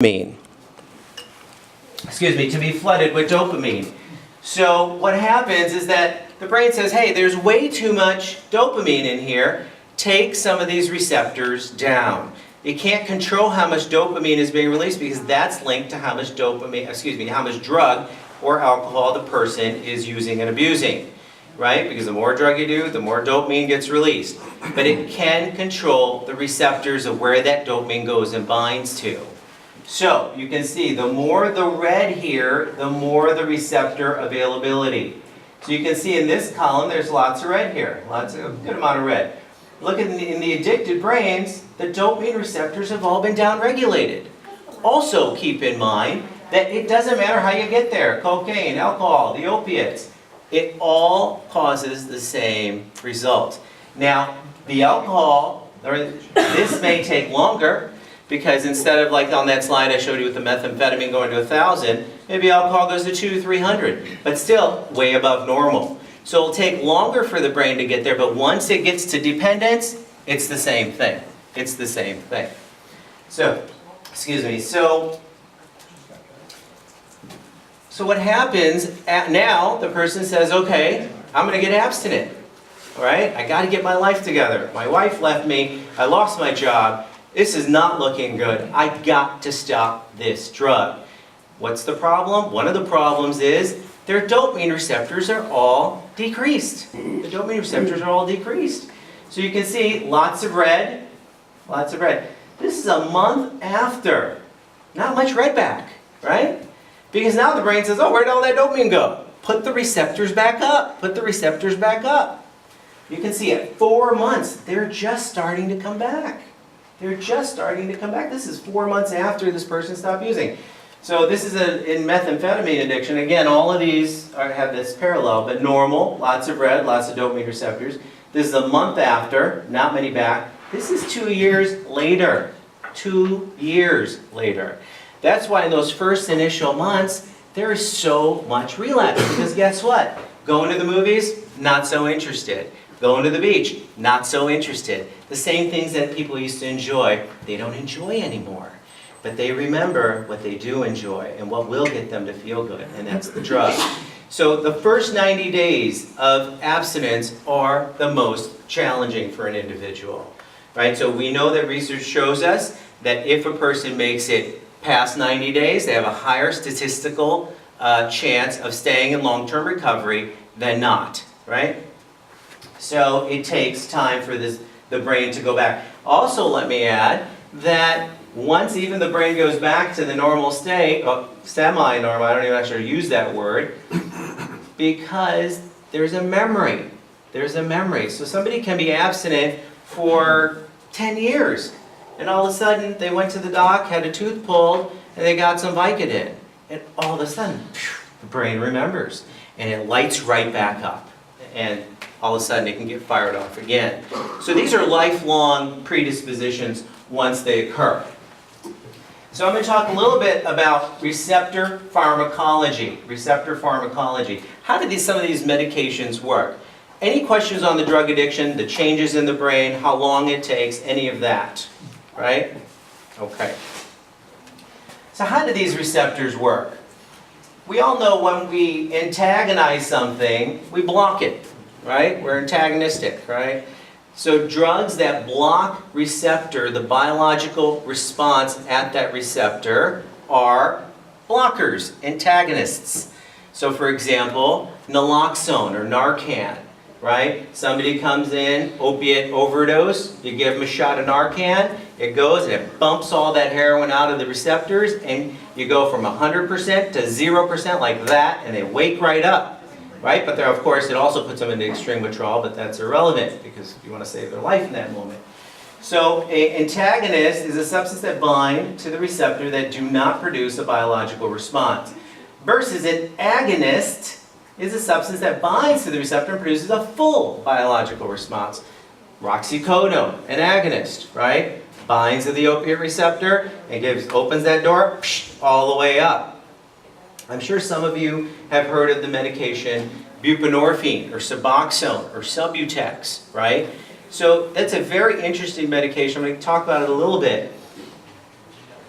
dopamine. To be flooded with dopamine. So what happens is that the brain says, hey, there's way too much dopamine in here. Take some of these receptors down. It can't control how much dopamine is being released because that's linked to how much how much drug or alcohol the person is using and abusing. Right? Because the more drug you do, the more dopamine gets released. But it can control the receptors of where that dopamine goes and binds to. So, you can see, the more the red here, the more the receptor availability. So you can see in this column, there's lots of red here. A good amount of red. Look in the addicted brains, the dopamine receptors have all been downregulated. Also keep in mind that it doesn't matter how you get there. Cocaine, alcohol, the opiates. It all causes the same result. Now, the alcohol, this may take longer, because instead of like on that slide I showed you with the methamphetamine going to 1,000, maybe alcohol goes to 200, 300, but still way above normal. So it'll take longer for the brain to get there, but once it gets to dependence, it's the same thing. It's the same thing. So what happens now, the person says, okay, I'm going to get abstinent. All right? I got to get my life together. My wife left me. I lost my job. This is not looking good. I got to stop this drug. What's the problem? One of the problems is their dopamine receptors are all decreased. The dopamine receptors are all decreased. So you can see lots of red, lots of red. This is a month after. Not much red back, right? Because now the brain says, oh, where'd all that dopamine go? Put the receptors back up. Put the receptors back up. You can see at 4 months, they're just starting to come back. They're just starting to come back. This is 4 months after this person stopped using. So this is in methamphetamine addiction. Again, all of these have this parallel, but normal, lots of red, lots of dopamine receptors. This is a month after, not many back. This is 2 years later. 2 years later. That's why in those first initial months, there is so much relapse. Because guess what? Going to the movies, not so interested. Going to the beach, not so interested. The same things that people used to enjoy, they don't enjoy anymore. But they remember what they do enjoy and what will get them to feel good, and that's the drug. So the first 90 days of abstinence are the most challenging for an individual. Right? So we know that research shows us that if a person makes it past 90 days, they have a higher statistical chance of staying in long-term recovery than not. Right? So it takes time for the brain to go back. Also, let me add that once even the brain goes back to the normal state, semi-normal, I don't even actually use that word, because there's a memory. There's a memory. So somebody can be abstinent for 10 years, and all of a sudden they went to the doc, had a tooth pulled, and they got some Vicodin. And all of a sudden, the brain remembers, and it lights right back up. And all of a sudden it can get fired off again. So these are lifelong predispositions once they occur. So I'm going to talk a little bit about receptor pharmacology. Receptor pharmacology. How do some of these medications work? Any questions on the drug addiction, the changes in the brain, how long it takes, any of that? Right? Okay. So how do these receptors work? We all know when we antagonize something, we block it. Right? We're antagonistic, right? So drugs that block receptor, the biological response at that receptor, are blockers, antagonists. So for example, naloxone or Narcan, right? Somebody comes in, opiate overdose, you give them a shot of Narcan, it goes and it bumps all that heroin out of the receptors, and you go from 100% to 0% like that, and they wake right up. Right? But there, of course, it also puts them into extreme withdrawal, but that's irrelevant because you want to save their life in that moment. So an antagonist is a substance that binds to the receptor that do not produce a biological response. Versus an agonist is a substance that binds to the receptor and produces a full biological response. Roxicodone, an agonist, right? Binds to the opiate receptor and opens that door all the way up. I'm sure some of you have heard of the medication buprenorphine or Suboxone or Subutex, right? So that's a very interesting medication. I'm going to talk about it a little bit.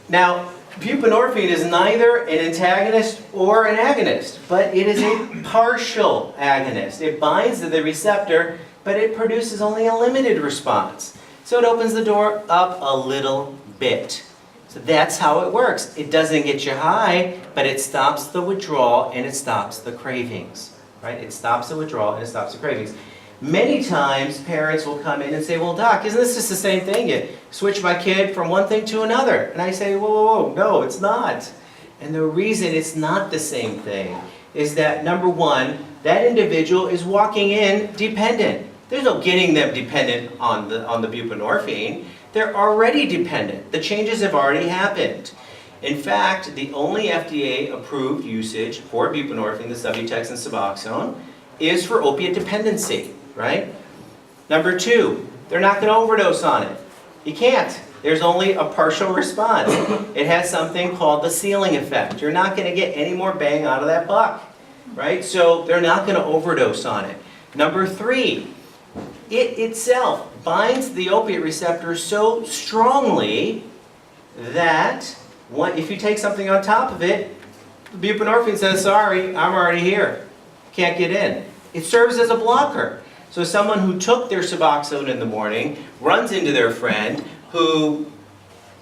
Now, Buprenorphine is neither an antagonist or an agonist, but it is a partial agonist. It binds to the receptor, but it produces only a limited response. So it opens the door up a little bit. So that's how it works. It doesn't get you high, but it stops the withdrawal and it stops the cravings. Right? It stops the withdrawal and it stops the cravings. Many times parents will come in and say, well, doc, isn't this just the same thing? You switch my kid from one thing to another. And I say, whoa, whoa, whoa, no, it's not. And the reason it's not the same thing is that, number one, that individual is walking in dependent. There's no getting them dependent on the buprenorphine. They're already dependent. The changes have already happened. In fact, the only FDA-approved usage for buprenorphine, the Subutex and Suboxone, is for opiate dependency, right? Number two, they're not going to overdose on it. You can't. There's only a partial response. It has something called the ceiling effect. You're not going to get any more bang out of that buck, right? So they're not going to overdose on it. Number three, it itself binds the opiate receptor so strongly that if you take something on top of it, the buprenorphine says, sorry, I'm already here. Can't get in. It serves as a blocker. So someone who took their Suboxone in the morning runs into their friend who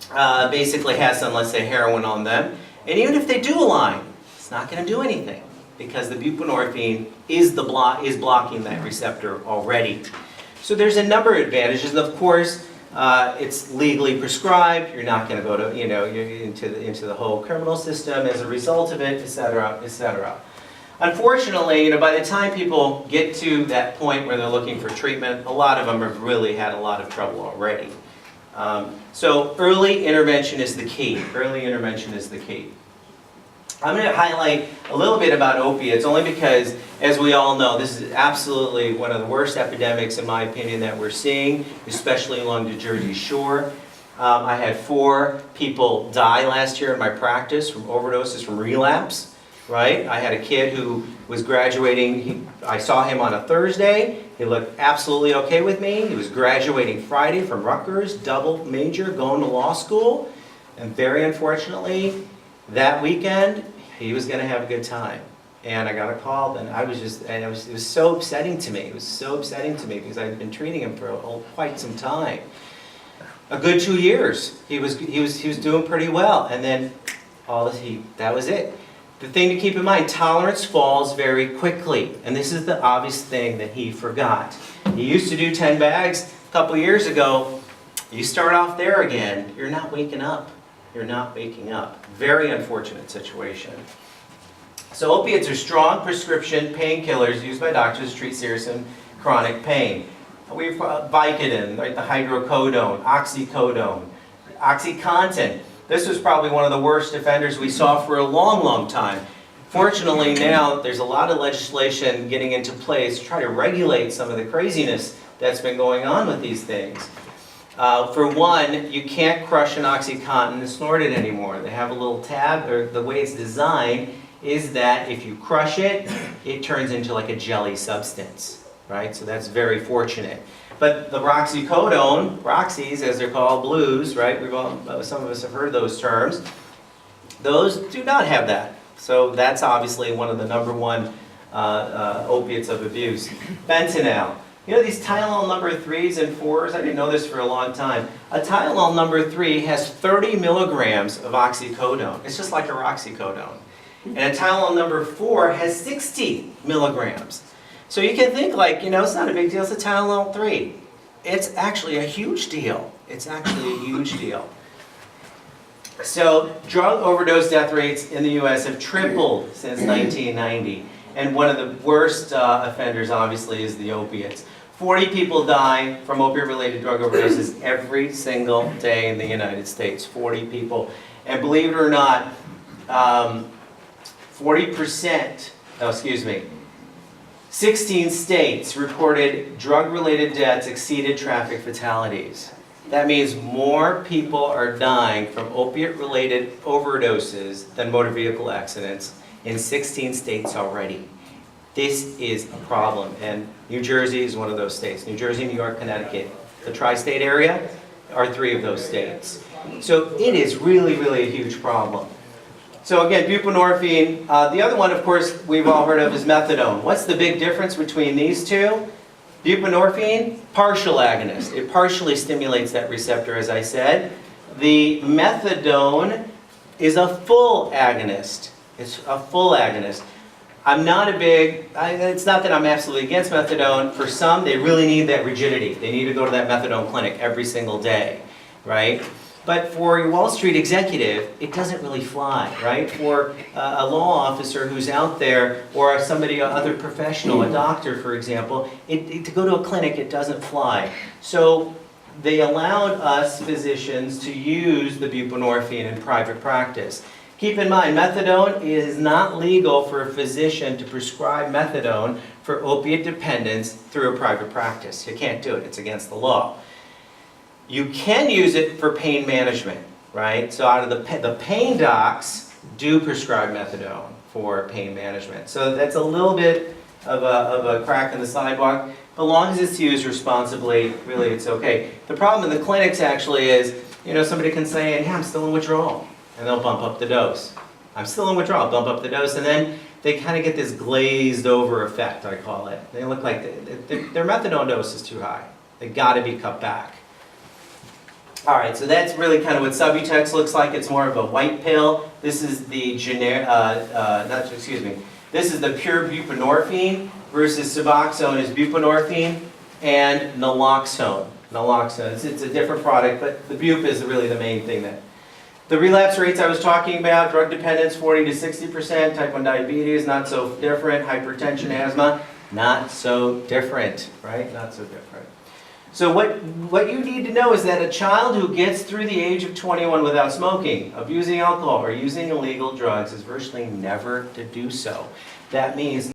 basically has some, let's say, heroin on them, and even if they do align, it's not going to do anything because the buprenorphine is blocking that receptor already. So there's a number of advantages, and of course, it's legally prescribed. You're not going to go to, you're into the whole criminal system as a result of it, etc., etc. Unfortunately, by the time people get to that point where they're looking for treatment, a lot of them have really had a lot of trouble already. So early intervention is the key. Early intervention is the key. I'm going to highlight a little bit about opiates only because, as we all know, this is absolutely one of the worst epidemics, in my opinion, that we're seeing, especially along the Jersey Shore. I had 4 people die last year in my practice from overdoses, from relapse. Right? I had a kid who was graduating. I saw him on a Thursday. He looked absolutely okay with me. He was graduating Friday from Rutgers, double major, going to law school. And very unfortunately, that weekend, he was going to have a good time. And I got a call, and it was so upsetting to me. It was so upsetting to me because I had been treating him for quite some time. A good 2 years. He was doing pretty well, and then that was it. The thing to keep in mind, tolerance falls very quickly, and this is the obvious thing that he forgot. He used to do 10 bags a couple years ago. You start off there again, you're not waking up. You're not waking up. Very unfortunate situation. So opiates are strong prescription painkillers used by doctors to treat serious and chronic pain. We have Vicodin, right, the hydrocodone, oxycodone, OxyContin. This was probably one of the worst offenders we saw for a long, long time. Fortunately, now there's a lot of legislation getting into place to try to regulate some of the craziness that's been going on with these things. For one, you can't crush an OxyContin and snort it anymore. They have a little tab, or the way it's designed is that if you crush it, it turns into like a jelly substance, right? So that's very fortunate. But the roxicodone, Roxys as they're called, blues, right? Some of us have heard those terms. Those do not have that. So that's obviously one of the number one opiates of abuse. Fentanyl. These Tylenol number 3s and 4s, I didn't know this for a long time. A Tylenol number 3 has 30 milligrams of oxycodone. It's just like a roxicodone. And a Tylenol number 4 has 60 milligrams. So you can think like, it's not a big deal, it's a Tylenol 3. It's actually a huge deal. It's actually a huge deal. So drug overdose death rates in the U.S. have tripled since 1990. And one of the worst offenders, obviously, is the opiates. 40 people die from opiate-related drug overdoses every single day in the United States. 40 people. And believe it or not, 16 states reported drug-related deaths exceeded traffic fatalities. That means more people are dying from opiate-related overdoses than motor vehicle accidents in 16 states already. This is a problem, and New Jersey is one of those states. New Jersey, New York, Connecticut. The tri-state area are 3 of those states. So it is really, really a huge problem. So again, buprenorphine. The other one, of course, we've all heard of is methadone. What's the big difference between these two? Buprenorphine, partial agonist. It partially stimulates that receptor, as I said. The methadone is a full agonist. It's a full agonist. I'm not a big, it's not that I'm absolutely against methadone. For some, they really need that rigidity. They need to go to that methadone clinic every single day, right? But for a Wall Street executive, it doesn't really fly, right? For a law officer who's out there, or somebody, other professional, a doctor, for example, to go to a clinic, it doesn't fly. So they allowed us physicians to use the buprenorphine in private practice. Keep in mind, methadone is not legal for a physician to prescribe methadone for opiate dependence through a private practice. You can't do it. It's against the law. You can use it for pain management, right? So out of the pain docs do prescribe methadone for pain management. So that's a little bit of a crack in the sidewalk. But as long as it's used responsibly, really it's okay. The problem in the clinics actually is, somebody can say, yeah, I'm still in withdrawal. And they'll bump up the dose. I'm still in withdrawal, bump up the dose, and then they kind of get this glazed over effect, I call it. They look like their methadone dose is too high. They've got to be cut back. All right, so that's really kind of what Subutex looks like. It's more of a white pill. This is the this is the pure buprenorphine versus Suboxone is buprenorphine and naloxone. Naloxone, it's a different product, but the bup is really the main thing that. The relapse rates I was talking about, drug dependence 40 to 60%, type 1 diabetes, not so different, hypertension, asthma, not so different, right? Not so different. So what you need to know is that a child who gets through the age of 21 without smoking, abusing alcohol, or using illegal drugs is virtually never to do so. That means